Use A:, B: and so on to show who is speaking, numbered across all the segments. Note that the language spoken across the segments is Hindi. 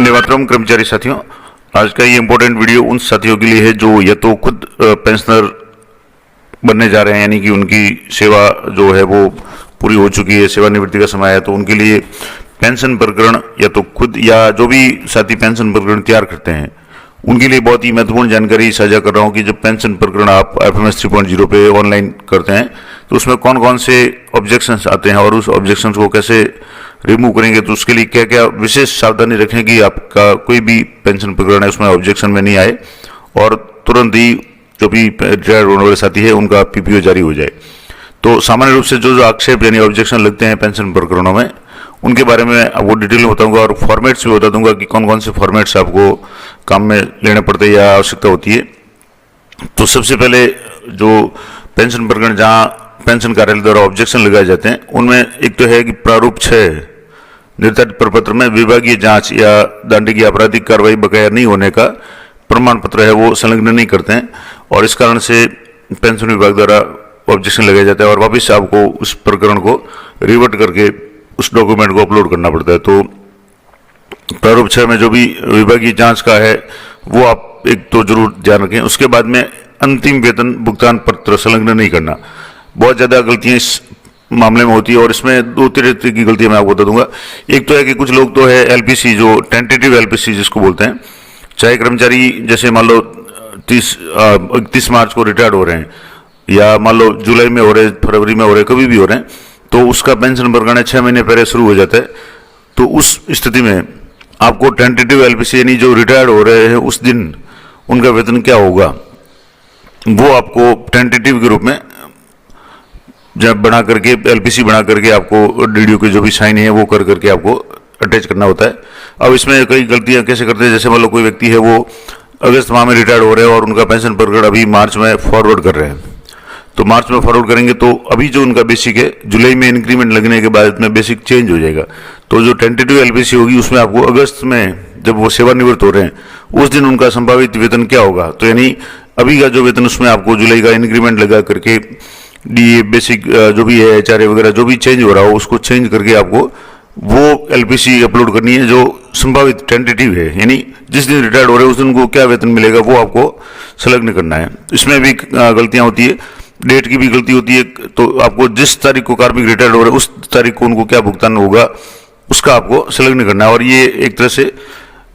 A: वंदे मातरम कर्मचारी साथियों, आज का ये इम्पोर्टेंट वीडियो उन साथियों के लिए है जो या तो खुद पेंशनर बनने जा रहे हैं, यानी कि उनकी सेवा जो है वो पूरी हो चुकी है, सेवानिवृत्ति का समय है, तो उनके लिए पेंशन प्रकरण या तो खुद या जो भी साथी पेंशन प्रकरण तैयार करते हैं उनके लिए बहुत ही महत्वपूर्ण जानकारी साझा कर रहा हूँ कि जब पेंशन प्रकरण आप FMS 3.0 पे ऑनलाइन करते हैं तो उसमें कौन कौन से ऑब्जेक्शंस आते हैं और उस ऑब्जेक्शंस को कैसे रिमूव करेंगे, तो उसके लिए क्या क्या विशेष सावधानी रखें कि आपका कोई भी पेंशन प्रकरण है उसमें ऑब्जेक्शन में नहीं आए और तुरंत ही जो भी रिटायर्ड होने वाले साथी है उनका PPO जारी हो जाए। तो सामान्य रूप से जो आक्षेप यानी ऑब्जेक्शन लगते हैं पेंशन प्रकरणों में, उनके बारे में आपको डिटेल में बताऊंगा और फॉर्मेट्स भी बता दूंगा कि कौन कौन से फॉर्मेट्स आपको काम में लेने पड़ते हैं या आवश्यकता होती है। तो सबसे पहले जो पेंशन प्रकरण जहां पेंशन कार्यालय द्वारा ऑब्जेक्शन लगाए जाते हैं उनमें एक तो है कि प्रारूप 6 निर्धारित प्रपत्र में विभागीय जांच या दंडनीय आपराधिक कार्रवाई बकाया नहीं होने का प्रमाण पत्र है वो संलग्न नहीं करते हैं और इस कारण से पेंशन विभाग द्वारा ऑब्जेक्शन लगाया जाता है और वापस आपको उस प्रकरण को रिवर्ट करके उस डॉक्यूमेंट को अपलोड करना पड़ता है। तो प्रारूप 6 में जो भी विभागीय जांच का है वो आप एक तो जरूर ध्यान रखें। उसके बाद में अंतिम वेतन भुगतान पत्र संलग्न नहीं करना, बहुत ज्यादा गलतियां इस मामले में होती है और इसमें दो तरह की गलतियां मैं आपको बता दूंगा। एक तो है कि कुछ लोग तो है LPC जो टेंटेटिव LPC जिसको बोलते हैं, चाहे कर्मचारी जैसे मान लो 31 मार्च को रिटायर्ड हो रहे हैं या मान लो जुलाई में हो रहे, फरवरी में हो रहे, कभी भी हो रहे हैं, तो उसका पेंशन प्रकरण 6 महीने पहले शुरू हो जाता है। तो उस स्थिति में आपको टेंटेटिव LPC यानी जो रिटायर्ड हो रहे हैं उस दिन उनका वेतन क्या होगा वो आपको टेंटेटिव के रूप में जब बना करके LPC बना करके आपको DDO के जो भी साइन है वो कर करके आपको अटैच करना होता है। अब इसमें कई गलतियां कैसे करते हैं, जैसे मान लो कोई व्यक्ति है वो अगस्त माह में रिटायर्ड हो रहे हैं और उनका पेंशन प्रकरण अभी मार्च में फॉरवर्ड कर रहे हैं, तो मार्च में फॉरवर्ड करेंगे तो अभी जो उनका बेसिक है जुलाई में इंक्रीमेंट लगने के बाद में बेसिक चेंज हो जाएगा। तो जो टेंटेटिव LPC होगी उसमें आपको अगस्त में जब वो सेवानिवृत्त हो रहे हैं उस दिन उनका संभावित वेतन क्या होगा, तो यानी अभी का जो वेतन उसमें आपको जुलाई का इंक्रीमेंट लगा करके DA बेसिक जो भी है HRA वगैरह जो भी चेंज हो रहा हो उसको चेंज करके आपको वो LPC अपलोड करनी है जो संभावित टेंटेटिव है, यानी जिस दिन रिटायर्ड हो रहे हैं उस दिन उनको क्या वेतन मिलेगा वो आपको संलग्न करना है। इसमें भी गलतियां होती है, डेट की भी गलती होती है। तो आपको जिस तारीख को कार्मिक रिटायर्ड हो रहे हैं उस तारीख को उनको क्या भुगतान होगा उसका आपको संलग्न करना है और ये एक तरह से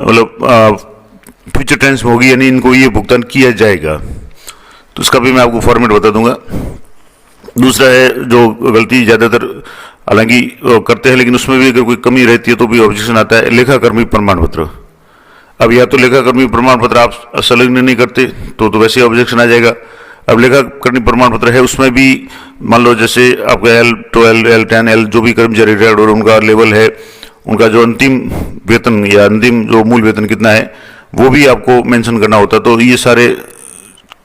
A: मतलब फ्यूचर टेंस में होगी, यानी इनको ये भुगतान किया जाएगा। तो इसका भी मैं आपको फॉर्मेट बता दूंगा। दूसरा है जो गलती ज्यादातर हालांकि करते हैं लेकिन उसमें भी अगर कोई कमी रहती है तो भी ऑब्जेक्शन आता है, लेखाकर्मी प्रमाण पत्र। अब या तो लेखाकर्मी प्रमाण पत्र आप संलग्न नहीं करते तो वैसे ऑब्जेक्शन आ जाएगा। अब लेखाकर्मी प्रमाण पत्र है उसमें भी मान लो जैसे आपका L12 L10 L जो भी कर्मचारी रिटायर्ड और उनका लेवल है, उनका जो अंतिम वेतन या अंतिम जो मूल वेतन कितना है वो भी आपको मेंशन करना होता है। तो ये सारे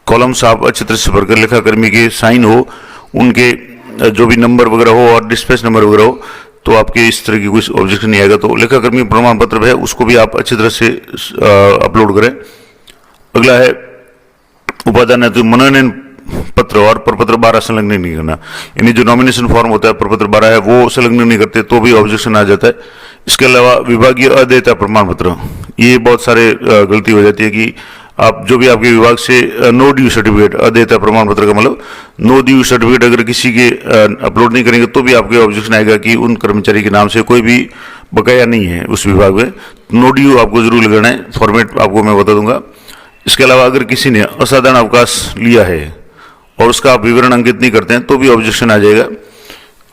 A: कॉलम्स आप अच्छी तरह से भरकर लेखाकर्मी के साइन हो, उनके जो भी नंबर वगैरह हो और डिस्पैच नंबर वगैरह हो तो आपके इस तरह की कोई ऑब्जेक्शन नहीं आएगा। तो लेखाकर्मी प्रमाण पत्र है उसको भी आप अच्छी तरह से अपलोड करें। अगला है उपादान है मनोनयन पत्र और प्रपत्र 12 संलग्न नहीं करना, यानी जो नॉमिनेशन फॉर्म होता है प्रपत्र 12 है वो संलग्न नहीं करते तो भी ऑब्जेक्शन आ जाता है। इसके अलावा विभागीय अदेयता प्रमाण पत्र, ये बहुत सारे गलती हो जाती है कि आप जो भी आपके विभाग से नो ड्यू सर्टिफिकेट, अदेयता प्रमाण पत्र का मतलब नो ड्यू सर्टिफिकेट अगर किसी के अपलोड नहीं करेंगे तो भी आपके ऑब्जेक्शन आएगा कि उन कर्मचारी के नाम से कोई भी बकाया नहीं है उस विभाग में। नो ड्यू आपको जरूर लगाना है, फॉर्मेट आपको मैं बता दूंगा। इसके अलावा अगर किसी ने असाधारण अवकाश लिया है और उसका आप विवरण अंकित नहीं करते हैं तो भी ऑब्जेक्शन आ जाएगा।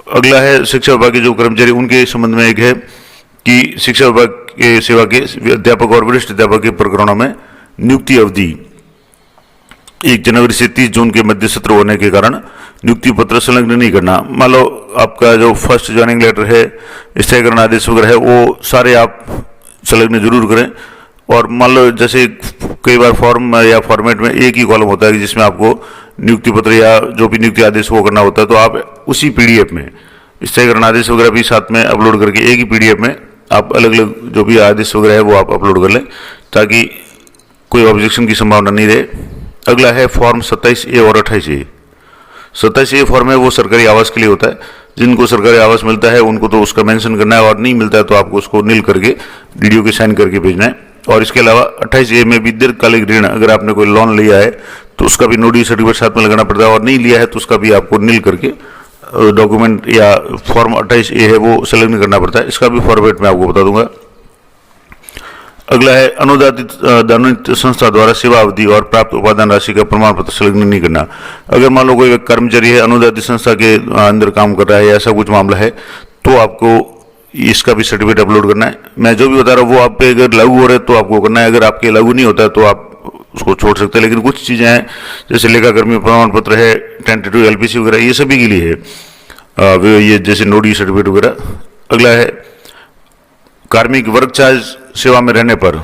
A: अगला है शिक्षा विभाग के जो कर्मचारी, उनके संबंध में एक है कि शिक्षा विभाग के सेवा के अध्यापक और वरिष्ठ अध्यापक के प्रकरणों में नियुक्ति अवधि 1 जनवरी से 30 जून के मध्य सत्र होने के कारण नियुक्ति पत्र संलग्न नहीं करना। मान लो आपका जो फर्स्ट ज्वाइनिंग लेटर है, स्थायीकरण आदेश वगैरह है वो सारे आप संलग्न जरूर करें। और मान लो जैसे कई बार फॉर्म या फॉर्मेट में एक ही कॉलम होता है जिसमें आपको नियुक्ति पत्र या जो भी नियुक्ति आदेश वो करना होता है, तो आप उसी PDF में स्थायीकरण आदेश वगैरह भी साथ में अपलोड करके एक ही PDF में आप अलग अलग जो भी आदेश वगैरह है वो आप अपलोड कर लें ताकि कोई ऑब्जेक्शन की संभावना नहीं रहे। अगला है फॉर्म 27A और 28A। 27A फॉर्म है वो सरकारी आवास के लिए होता है जिनको सरकारी आवास मिलता है उनको तो उसका मेंशन करना है, और नहीं मिलता है तो आपको उसको नील करके डीडीओ के साइन करके भेजना है। और इसके अलावा 28A में भी दीर्घकालिक ऋण, अगर आपने कोई लोन लिया है तो उसका भी नो ड्यू सर्टिफिकेट साथ में लगाना पड़ता है, और नहीं लिया है तो उसका भी आपको नील करके डॉक्यूमेंट या फॉर्म 28A है वो संलग्न करना पड़ता है। इसका भी फॉर्मेट मैं आपको बता दूंगा। अगला है अनुदानित संस्था द्वारा सेवा अवधि और प्राप्त उपादान राशि का प्रमाण पत्र संलग्न नहीं करना। अगर मान लो कोई कर्मचारी है अनुदानित संस्था के अंदर काम कर रहा है, ऐसा कुछ मामला है, तो आपको इसका भी सर्टिफिकेट अपलोड करना है। मैं जो भी बता रहा हूँ वो आप पे अगर लागू हो रहा है तो आपको करना है, अगर आपके लागू नहीं होता है तो आप उसको छोड़ सकते हैं। लेकिन कुछ चीजें हैं जैसे लेखाकर्मी प्रमाण पत्र है, टेंटेटिव एलपीसी वगैरह, ये सभी के लिए है, ये जैसे नो ड्यू सर्टिफिकेट वगैरह। अगला है कार्मिक वर्क चार्ज सेवा में रहने पर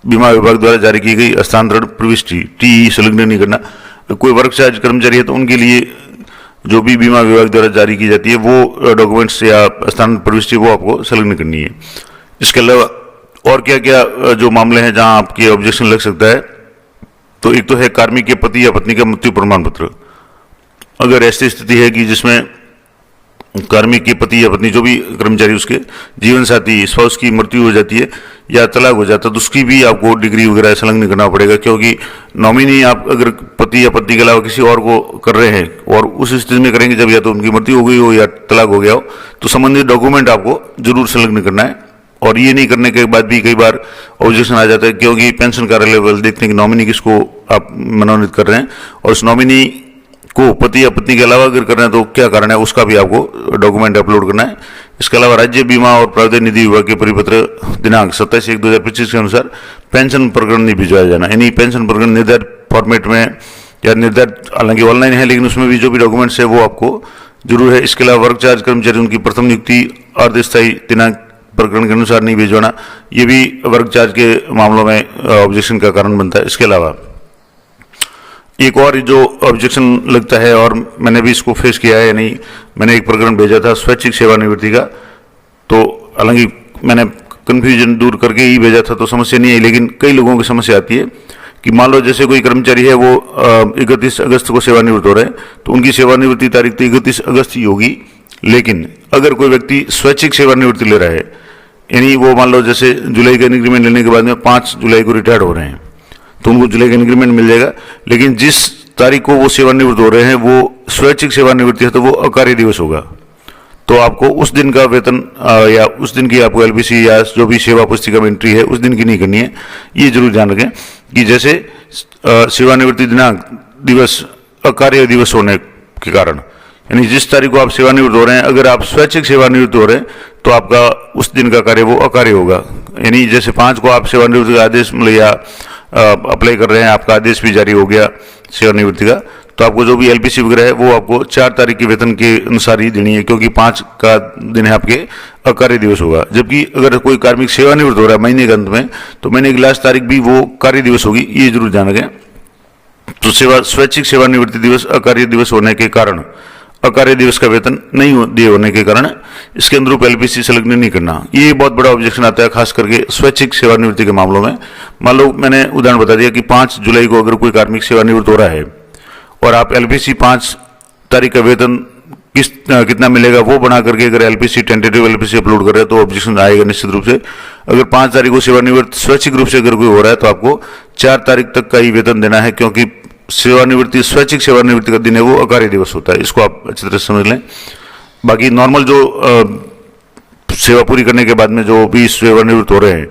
A: बीमा विभाग द्वारा जारी की गई हस्तांतरण प्रविष्टि टी संलग्न नहीं करना। कोई वर्क चार्ज कर्मचारी है तो उनके लिए जो भी बीमा विभाग द्वारा जारी की जाती है वो डॉक्यूमेंट्स या हस्तांतरण प्रविष्टि वो आपको संलग्न करनी है। इसके अलावा और क्या क्या जो मामले हैं जहां आपकी ऑब्जेक्शन लग सकता है, तो एक तो है कार्मिक के पति या पत्नी का मृत्यु प्रमाण पत्र। अगर ऐसी स्थिति है कि जिसमें कार्मिक के पति या पत्नी जो भी कर्मचारी उसके जीवन साथी स्पाउस की मृत्यु हो जाती है या तलाक हो जाता है तो उसकी भी आपको डिग्री वगैरह संलग्न करना पड़ेगा, क्योंकि नॉमिनी आप अगर पति या पत्नी के अलावा किसी और को कर रहे हैं और उस स्थिति में करेंगे जब या तो उनकी मृत्यु हो गई हो या तलाक हो गया हो, तो संबंधित डॉक्यूमेंट आपको जरूर संलग्न करना है। और ये नहीं करने के बाद भी कई बार ऑब्जेक्शन आ जाता है, क्योंकि पेंशन कार्यालय वाले देखते हैं कि नॉमिनी किसको आप मनोनीत कर रहे हैं और उस नॉमिनी को पति या पत्नी के अलावा अगर करना है तो क्या कारण है, उसका भी आपको डॉक्यूमेंट अपलोड करना है। इसके अलावा राज्य बीमा और प्रावधान निधि विभाग के परिपत्र दिनांक 27/1/2025 के अनुसार पेंशन प्रकरण नहीं भिजवाया जाना, यानी पेंशन प्रकरण निर्धारित फॉर्मेट में या निर्धारित, हालांकि ऑनलाइन है लेकिन उसमें भी जो भी डॉक्यूमेंट्स है वो आपको जरूर है। इसके अलावा वर्क चार्ज कर्मचारी उनकी प्रथम नियुक्ति अर्धस्थायी दिनांक प्रकरण के अनुसार नहीं भिजवाना, ये भी वर्क चार्ज के मामलों में ऑब्जेक्शन का कारण बनता है। इसके अलावा एक और जो ऑब्जेक्शन लगता है, और मैंने भी इसको फेस किया है, यानी मैंने एक प्रकरण भेजा था स्वैच्छिक सेवानिवृत्ति का, तो हालांकि मैंने कंफ्यूजन दूर करके ही भेजा था तो समस्या नहीं आई, लेकिन कई लोगों की समस्या आती है कि मान लो जैसे कोई कर्मचारी है वो 31 अगस्त को सेवानिवृत्त हो रहे हैं तो उनकी सेवानिवृत्ति तारीख तो 31 अगस्त ही होगी, लेकिन अगर कोई व्यक्ति स्वैच्छिक सेवानिवृत्ति ले रहा है, यानी वो मान लो जैसे जुलाई का इंक्रीमेंट लेने के बाद में 5 जुलाई को रिटायर्ड हो रहे हैं तो उनको जुलाई का इंक्रीमेंट मिल जाएगा, लेकिन जिस तारीख को वो सेवानिवृत्त हो रहे हैं वो स्वैच्छिक सेवानिवृत्ति है तो वो अकार्य दिवस होगा, तो आपको उस दिन का वेतन या उस दिन की आपको एलपीसी या जो भी सेवा पुस्तिका में एंट्री है उस दिन की नहीं करनी है। ये जरूर ध्यान रखें कि जैसे सेवानिवृत्ति दिनांक दिवस अकार्य दिवस होने के कारण, यानी जिस तारीख को आप सेवानिवृत्त हो रहे हैं, अगर आप स्वैच्छिक सेवानिवृत्त हो रहे हैं तो आपका उस दिन का कार्य वो अकार्य होगा। यानी जैसे 5 को आप सेवानिवृत्ति का आदेश या अप्लाई कर रहे हैं, आपका आदेश भी जारी हो गया सेवानिवृत्ति का, तो आपको जो भी एलपीसी वगैरह है वो आपको 4 तारीख के वेतन के अनुसार ही देनी है, क्योंकि 5 का दिन है आपके अकार्य दिवस होगा। जबकि अगर कोई कार्मिक सेवानिवृत्त हो रहा है महीने के अंत में तो महीने की लास्ट तारीख भी वो कार्य दिवस होगी, ये जरूर ध्यान रखें। तो स्वैच्छिक सेवानिवृत्ति दिवस अकार्य दिवस होने के कारण, अकार्य दिवस का वेतन नहीं दिए होने के कारण इसके अनुरूप एलपीसी संलग्न नहीं करना, ये बहुत बड़ा ऑब्जेक्शन आता है, खास करके स्वैच्छिक सेवानिवृत्ति के मामलों में। मान लो मैंने उदाहरण बता दिया कि 5 जुलाई को अगर कोई कार्मिक सेवानिवृत्त हो रहा है और आप एलपीसी 5 तारीख का वेतन कितना मिलेगा वो बना करके अगर एलपीसी टेंटेटिव एलपीसी अपलोड कर रहे हैं तो ऑब्जेक्शन आएगा निश्चित रूप से। अगर 5 तारीख को सेवानिवृत्त स्वैच्छिक रूप से अगर कोई हो रहा है तो आपको 4 तारीख तक का ही वेतन देना है, क्योंकि सेवानिवृत्ति स्वैच्छिक सेवानिवृत्ति का दिन है वो अकार्य दिवस होता है, इसको आप अच्छी तरह से समझ लें। बाकी नॉर्मल जो सेवा पूरी करने के बाद में जो भी सेवानिवृत्त हो रहे हैं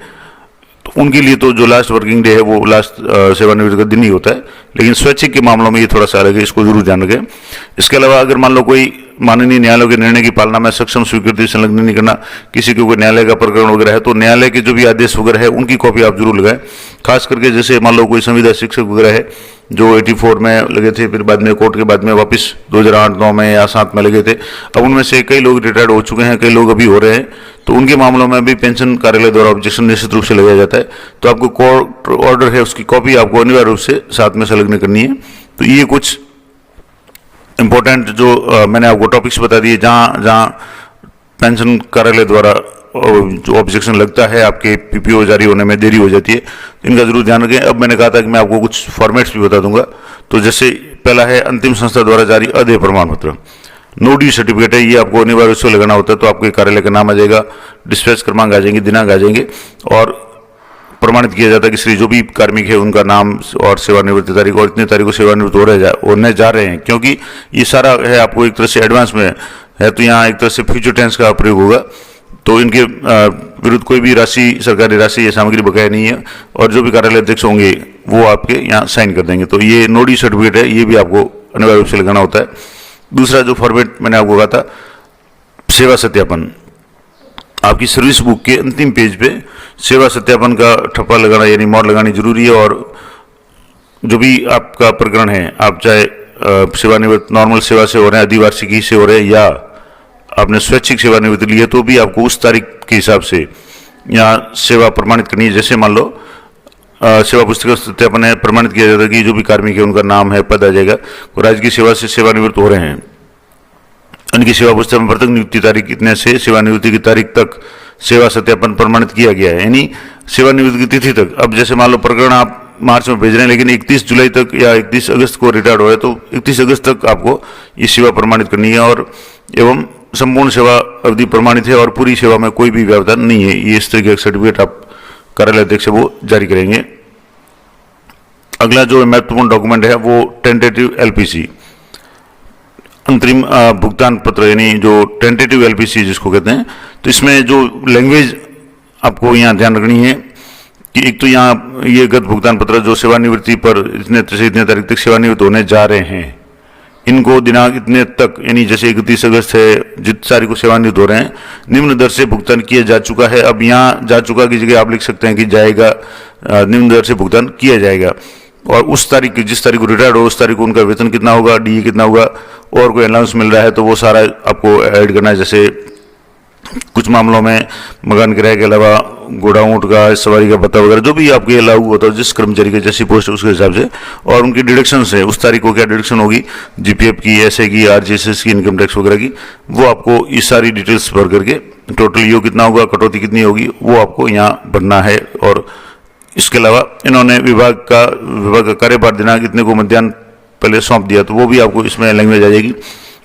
A: तो उनके लिए तो जो लास्ट वर्किंग डे है वो लास्ट सेवानिवृत्ति का दिन ही होता है, लेकिन स्वैच्छिक के मामलों में ये थोड़ा सा अलग है, इसको जरूर ध्यान रखें। इसके अलावा अगर मान लो कोई माननीय न्यायालय के निर्णय की पालना में सक्षम स्वीकृति संलग्न नहीं करना, किसी को कोई न्यायालय का प्रकरण वगैरह है तो न्यायालय के जो भी आदेश वगैरह है उनकी कॉपी आप जरूर लगाएं। खास करके जैसे मान लो कोई संविदा शिक्षक वगैरह है जो 84 में लगे थे, फिर बाद में कोर्ट के बाद में वापस 2008-9 में या 7 में लगे थे, अब उनमें से कई लोग रिटायर्ड हो चुके हैं, कई लोग अभी हो रहे हैं, तो उनके मामलों में भी पेंशन कार्यालय द्वारा ऑब्जेक्शन निश्चित रूप से लगाया जाता है। तो आपको कोर्ट ऑर्डर है उसकी कॉपी आपको अनिवार्य रूप से साथ में संलग्न करनी है। तो ये कुछ इंपॉर्टेंट जो मैंने आपको टॉपिक्स बता दिए जहाँ जहाँ पेंशन कार्यालय द्वारा जो ऑब्जेक्शन लगता है, आपके पीपीओ जारी होने में देरी हो जाती है, इनका जरूर ध्यान रखें। अब मैंने कहा था कि मैं आपको कुछ फॉर्मेट्स भी बता दूंगा। तो जैसे पहला है अंतिम संस्था द्वारा जारी अदेय प्रमाण पत्र। नो ड्यू सर्टिफिकेट है, ये आपको अनिवार्य रूप से लगाना होता है। तो आपके कार्यालय का नाम आ जाएगा, डिस्पैच क्रमांक आ जाएंगे, दिनांक आ जाएंगे और प्रमाणित किया जाता है कि श्री जो भी कार्मिक है उनका नाम और सेवानिवृत्ति तारीख और इतने तारीख को सेवानिवृत्त होने जा रहे हैं। क्योंकि ये सारा है आपको एक तरह से एडवांस में है, तो यहाँ एक तरह से फ्यूचर टेंस का प्रयोग होगा। तो इनके विरुद्ध कोई भी राशि, सरकारी राशि या सामग्री बकाया नहीं है और जो भी कार्यालय अध्यक्ष होंगे वो आपके यहाँ साइन कर देंगे। तो ये नो ड्यू सर्टिफिकेट है, ये भी आपको अनिवार्य रूप से लगाना होता है। दूसरा जो फॉर्मेट मैंने आपको कहा था, सेवा सत्यापन, आपकी सर्विस बुक के अंतिम पेज पे सेवा सत्यापन का ठप्पा लगाना यानी मोहर लगानी जरूरी है। और जो भी आपका प्रकरण है, आप चाहे सेवानिवृत्त नॉर्मल सेवा से हो रहे हैं, अधिवार्षिकी से हो रहे हैं या आपने स्वैच्छिक सेवानिवृत्ति ली है, तो भी आपको उस तारीख के हिसाब से यहाँ सेवा प्रमाणित करनी है। जैसे मान लो सेवा पुस्तिका सत्यापन है, प्रमाणित किया जाता है कि जो भी कार्मिक है उनका नाम है, पद आ जाएगा, वो राज्य की सेवा से सेवानिवृत्त हो रहे हैं, उनकी सेवा पुस्तिका में प्रत्येक नियुक्ति तारीख इतने से सेवानिवृत्ति की तारीख तक सेवा सत्यापन प्रमाणित किया गया है, यानी सेवानिवृत्ति की तिथि तक। अब जैसे मान लो प्रकरण आप मार्च में भेज रहे हैं लेकिन 31 जुलाई तक या 31 अगस्त को रिटायर्ड हो रहे, तो 31 अगस्त तक आपको ये सेवा प्रमाणित करनी है और एवं संपूर्ण सेवा अवधि प्रमाणित है और पूरी सेवा में कोई भी व्यवधान नहीं है। ये इस तरह का सर्टिफिकेट आप कार्यालय अध्यक्ष वो जारी करेंगे। अगला जो महत्वपूर्ण डॉक्यूमेंट है वो टेंटेटिव एलपीसी, अंतरिम भुगतान पत्र, यानी जो टेंटेटिव एलपीसी जिसको कहते हैं। तो इसमें जो लैंग्वेज आपको यहाँ ध्यान रखनी है कि एक तो यहाँ ये गत भुगतान पत्र जो सेवानिवृत्ति पर इतने से इतने तारीख तक सेवानिवृत्त होने जा रहे हैं, इनको दिनांक इतने तक, यानी जैसे 31 अगस्त है, जिस तारीख को सेवानिवृत्त हो रहे हैं, निम्न दर से भुगतान किया जा चुका है। अब यहाँ जा चुका की जगह आप लिख सकते हैं कि जाएगा, निम्न दर से भुगतान किया जाएगा। और उस तारीख की, जिस तारीख को रिटायर्ड हो उस तारीख को उनका वेतन कितना होगा, डीए कितना होगा, और कोई अलाउंस मिल रहा है तो वो सारा आपको ऐड करना है। जैसे कुछ मामलों में मकान किराए के अलावा घोड़ा ऊँट का, सवारी का भत्ता वगैरह जो भी आपके लागू होता है जिस कर्मचारी के जैसी पोस्ट है उसके हिसाब से, और उनकी डिडक्शन है, उस तारीख को क्या डिडक्शन होगी, जीपीएफ की, एसए की, आरजीएसएस की, इनकम टैक्स वगैरह की, वो आपको ये सारी डिटेल्स भर करके टोटल यो कितना होगा, कटौती कितनी होगी, वो आपको यहाँ भरना है। और इसके अलावा इन्होंने विभाग का कार्यभार दिनांक इतने को मध्याह्न पहले सौंप दिया, तो वो भी आपको इसमें लैंग्वेज आ जाएगी।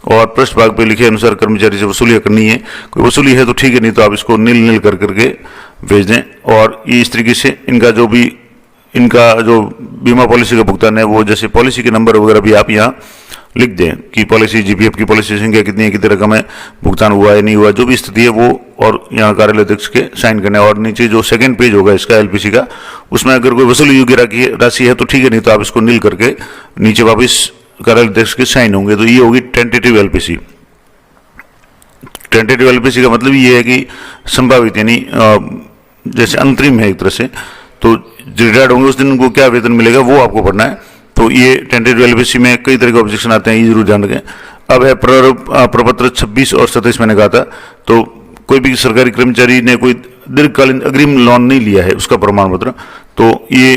A: और पृष्ठ भाग पे लिखे अनुसार कर्मचारी से वसूली करनी है, कोई वसूली है तो ठीक है, नहीं तो आप इसको नील कर करके भेज दें। और ये इस तरीके से इनका जो बीमा पॉलिसी का भुगतान है वो जैसे पॉलिसी के नंबर वगैरह भी आप यहाँ लिख दें कि पॉलिसी, जीपीएफ की पॉलिसी संख्या कितनी है, कितनी रकम है, भुगतान हुआ है नहीं हुआ, जो भी स्थिति है वो, और यहाँ कार्यालय अध्यक्ष के साइन करने। और नीचे जो सेकंड पेज होगा इसका एलपीसी का, उसमें अगर कोई वसूली योग्य राशि है तो ठीक है, नहीं तो आप इसको नील करके नीचे वापिस कार्यालय अध्यक्ष के साइन होंगे। तो ये होगी टेंटेटिव एलपीसी। टेंटेटिव एलपीसी का मतलब ये है कि संभावित, यानी जैसे अंतरिम है एक तरह से, तो रिटायर्ड होंगे उस दिन उनको क्या वेतन मिलेगा वो आपको पढ़ना है। तो ये टेंटेटिव एलपीसी में कई तरह के ऑब्जेक्शन आते हैं, ये जरूर ध्यान रखें। अब है प्रपत्र 26 और 27 मैंने कहा था। तो कोई भी सरकारी कर्मचारी ने कोई दीर्घकालीन अग्रिम लोन नहीं लिया है उसका प्रमाण पत्र, तो ये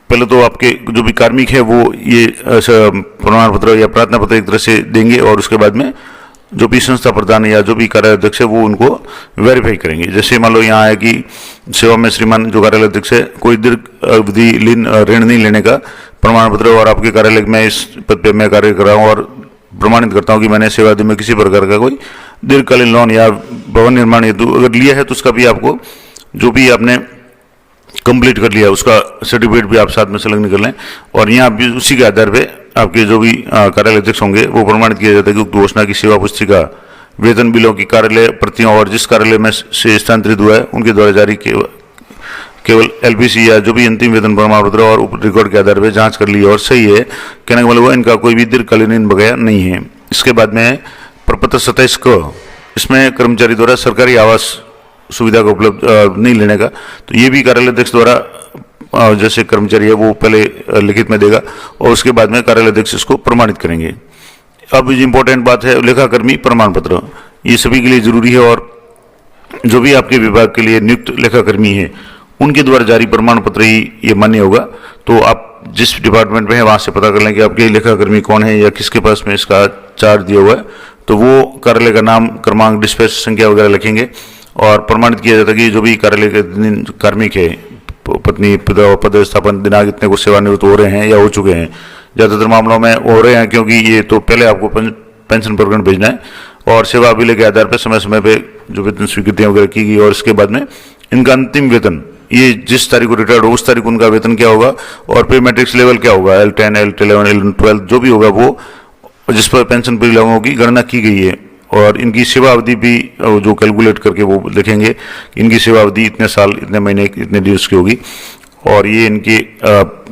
A: पहले तो आपके जो भी कार्मिक है वो ये प्रमाण पत्र या प्रार्थना पत्र एक तरह से देंगे, और उसके बाद में जो भी संस्था प्रधान या जो भी कार्यालय अध्यक्ष है वो उनको वेरीफाई करेंगे। जैसे मान लो यहाँ है कि सेवा में श्रीमान जो कार्यालय अध्यक्ष है कोई दीर्घ अवधि ऋण नहीं लेने का प्रमाण पत्र, और आपके कार्यालय में इस पद पे मैं कार्य कर रहा हूँ और प्रमाणित करता हूँ कि मैंने सेवा अवधि में किसी प्रकार का कोई दीर्घकालीन लोन या भवन निर्माण हेतु अगर लिया है तो उसका भी आपको, जो भी आपने कंप्लीट कर लिया उसका सर्टिफिकेट भी आप साथ में संलग्न कर लें। और यहाँ भी उसी के आधार पे आपके जो भी कार्यालय अध्यक्ष होंगे वो प्रमाणित किया जाता है कि उक्त घोषणा की सेवा पुस्तिका, वेतन बिलों की कार्यालय प्रतियों और जिस कार्यालय में से स्थानांतरित हुआ है उनके द्वारा जारी केवल एलपीसी या जो भी अंतिम वेतन प्रमाण पत्र और रिकॉर्ड के आधार पर जांच कर ली और सही है, कहने का मतलब इनका कोई भी दीर्घकालीन बकाया नहीं है। इसके बाद में प्रपत्र 27 क, इसमें कर्मचारी द्वारा सरकारी आवास सुविधा का उपलब्ध नहीं लेने का, तो ये भी कार्यालय अध्यक्ष द्वारा जैसे कर्मचारी है वो पहले लिखित में देगा और उसके बाद में कार्यालय अध्यक्ष इसको प्रमाणित करेंगे। अब इंपॉर्टेंट बात है लेखाकर्मी प्रमाण पत्र, ये सभी के लिए जरूरी है और जो भी आपके विभाग के लिए नियुक्त लेखाकर्मी है उनके द्वारा जारी प्रमाण पत्र ही ये मान्य होगा। तो आप जिस डिपार्टमेंट में है वहां से पता कर लें कि आपके लेखाकर्मी कौन है या किसके पास में इसका चार्ज दिया हुआ है, तो वो कार्यालय का नाम, क्रमांक, डिस्पैच संख्या वगैरह लिखेंगे और प्रमाणित किया जाता है कि जो भी कार्यालय के कार्मिक है, पत्नी पदस्थापन दिनांक इतने को सेवानिवृत्त हो रहे हैं या हो चुके हैं। ज़्यादातर मामलों में हो रहे हैं क्योंकि ये तो पहले आपको पेंशन प्रकरण भेजना है और सेवा अभिलेख के आधार पर समय समय पे जो वेतन स्वीकृतियां वगैरह की गई और इसके बाद में इनका अंतिम वेतन, ये जिस तारीख को रिटायर्ड हो उस तारीख को उनका वेतन क्या होगा और पे मैट्रिक्स लेवल क्या होगा, L10, L11, L12 जो भी होगा वो जिस पर पेंशन पूरी लागू होगी गणना की गई है। और इनकी सेवा अवधि भी जो कैलकुलेट करके वो लिखेंगे, इनकी सेवा अवधि इतने साल, इतने महीने, इतने दिवस की होगी और ये इनके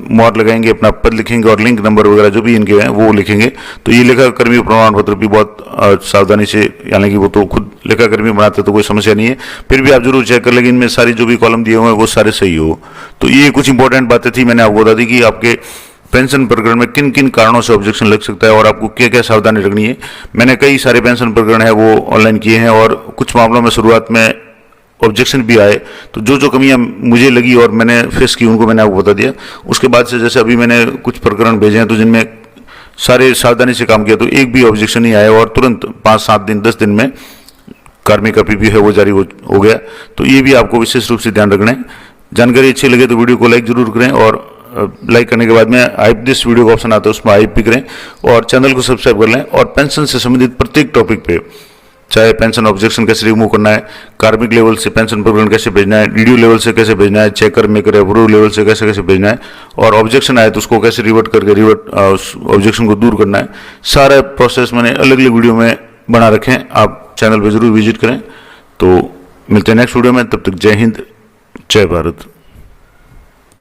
A: मोहर लगाएंगे, अपना पद लिखेंगे और लिंक नंबर वगैरह जो भी इनके हैं वो लिखेंगे। तो ये लेखाकर्मी प्रमाण पत्र भी बहुत सावधानी से, यानी कि वो तो खुद लेखाकर्मी बनाते तो कोई समस्या नहीं है, फिर भी आप जरूर चेक कर लेंगे इनमें सारी जो भी कॉलम दिए हुए हैं वो सारे सही हो। तो ये कुछ इंपॉर्टेंट बातें थी, मैंने आपको बता दी कि आपके पेंशन प्रकरण में किन किन कारणों से ऑब्जेक्शन लग सकता है और आपको क्या क्या सावधानी रखनी है। मैंने कई सारे पेंशन प्रकरण है वो ऑनलाइन किए हैं और कुछ मामलों में शुरुआत में ऑब्जेक्शन भी आए, तो जो जो कमियां मुझे लगी और मैंने फेस की उनको मैंने आपको बता दिया। उसके बाद से जैसे अभी मैंने कुछ प्रकरण भेजे हैं तो जिनमें सारे सावधानी से काम किया तो एक भी ऑब्जेक्शन नहीं आया और तुरंत 5-7 दिन 10 दिन में कार्मिक अपील है वो जारी हो गया। तो ये भी आपको विशेष रूप से ध्यान रखना है। जानकारी अच्छी लगे तो वीडियो को लाइक जरूर करें और लाइक करने के बाद में हाइप दिस वीडियो का ऑप्शन आता है उसमें हाइप भी करें और चैनल को सब्सक्राइब कर लें। और पेंशन से संबंधित प्रत्येक टॉपिक पे, चाहे पेंशन ऑब्जेक्शन कैसे रिमूव करना है, कार्मिक लेवल से पेंशन प्रकरण कैसे भेजना है, डीडीओ लेवल से कैसे भेजना है, चेकर मेकर अप्रूव लेवल से कैसे कैसे भेजना है और ऑब्जेक्शन आए तो उसको कैसे रिवर्ट करके ऑब्जेक्शन को दूर करना है, सारा प्रोसेस मैंने अलग अलग वीडियो में बना रखे हैं। आप चैनल पर जरूर विजिट करें। तो मिलते हैं नेक्स्ट वीडियो में, तब तक जय हिंद, जय भारत।